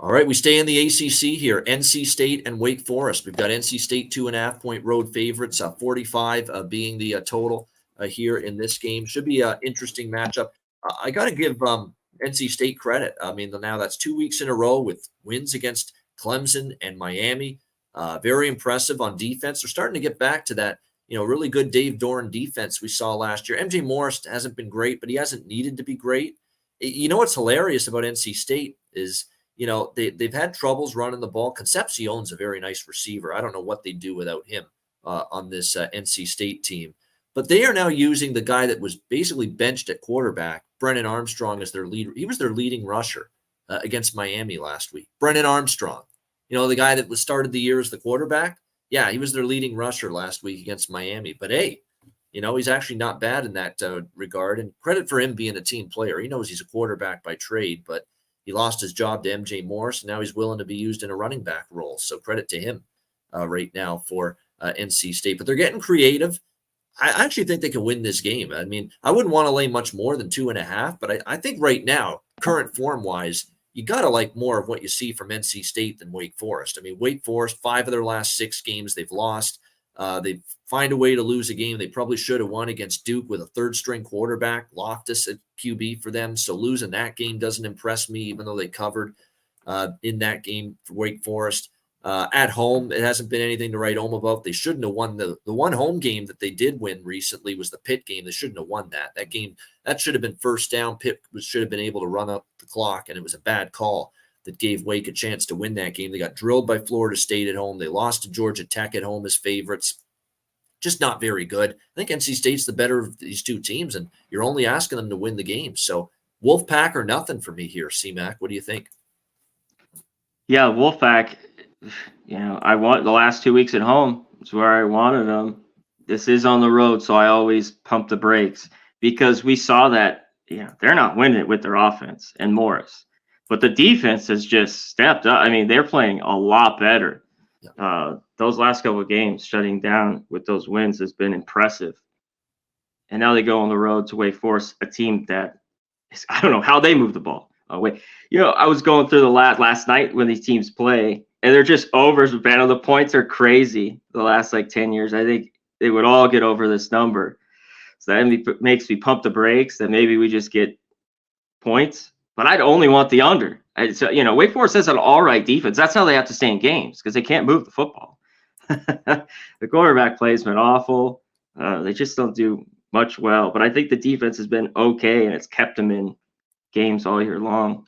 All right, we stay in the ACC here. NC State and Wake Forest. We've got NC State 2.5-point road favorites, 45 being the total here in this game. Should be an interesting matchup. I got to give NC State credit. I mean, now that's 2 weeks in a row with wins against Clemson and Miami. Very impressive on defense. They're starting to get back to that, really good Dave Doran defense we saw last year. MJ Morris hasn't been great, but he hasn't needed to be great. What's hilarious about NC State is, they've had troubles running the ball. Concepcion's a very nice receiver. I don't know what they'd do without him on this NC State team. But they are now using the guy that was basically benched at quarterback, Brennan Armstrong, as their leader. He was their leading rusher against Miami last week. Brennan Armstrong, the guy that started the year as the quarterback. Yeah, he was their leading rusher last week against Miami. But hey, he's actually not bad in that regard. And credit for him being a team player. He knows he's a quarterback by trade, but he lost his job to MJ Morris, and now he's willing to be used in a running back role. So credit to him right now for NC State. But they're getting creative. I actually think they can win this game. I mean, I wouldn't want to lay much more than 2.5, but I think right now, current form-wise, you got to like more of what you see from NC State than Wake Forest. I mean, Wake Forest, 5 of their last 6 games they've lost. They find a way to lose a game they probably should have won against Duke with a third-string quarterback, Loftus at QB for them. So losing that game doesn't impress me, even though they covered in that game for Wake Forest. At home, it hasn't been anything to write home about. They shouldn't have won the one home game that they did win recently was the Pitt game. They shouldn't have won that. That game, that should have been first down. Pitt should have been able to run up the clock, and it was a bad call that gave Wake a chance to win that game. They got drilled by Florida State at home. They lost to Georgia Tech at home as favorites. Just not very good. I think NC State's the better of these two teams, and you're only asking them to win the game. So Wolfpack or nothing for me here, C-Mac. What do you think? Yeah, Wolfpack, I want the last 2 weeks at home. It's where I wanted them. This is on the road, so I always pump the brakes because we saw that, they're not winning it with their offense and Morris. But the defense has just stepped up. I mean, they're playing a lot better. Yeah. Those last couple of games, shutting down with those wins has been impressive. And now they go on the road to Wake Forest, a team that I don't know how they move the ball. I was going through the last night when these teams play, and they're just overs. Man, the points are crazy. The last 10 years, I think they would all get over this number. So that makes me pump the brakes. That maybe we just get points. But I'd only want the under. Wake Forest has an all right defense. That's how they have to stay in games because they can't move the football. The quarterback play's been awful. They just don't do much well. But I think the defense has been okay, and it's kept them in games all year long.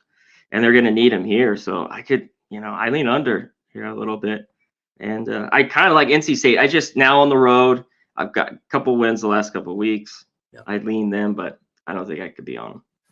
And they're going to need them here. So I could, I lean under here a little bit. And I kind of like NC State. I just now on the road, I've got a couple wins the last couple of weeks. Yeah. I'd lean them, but I don't think I could be on them.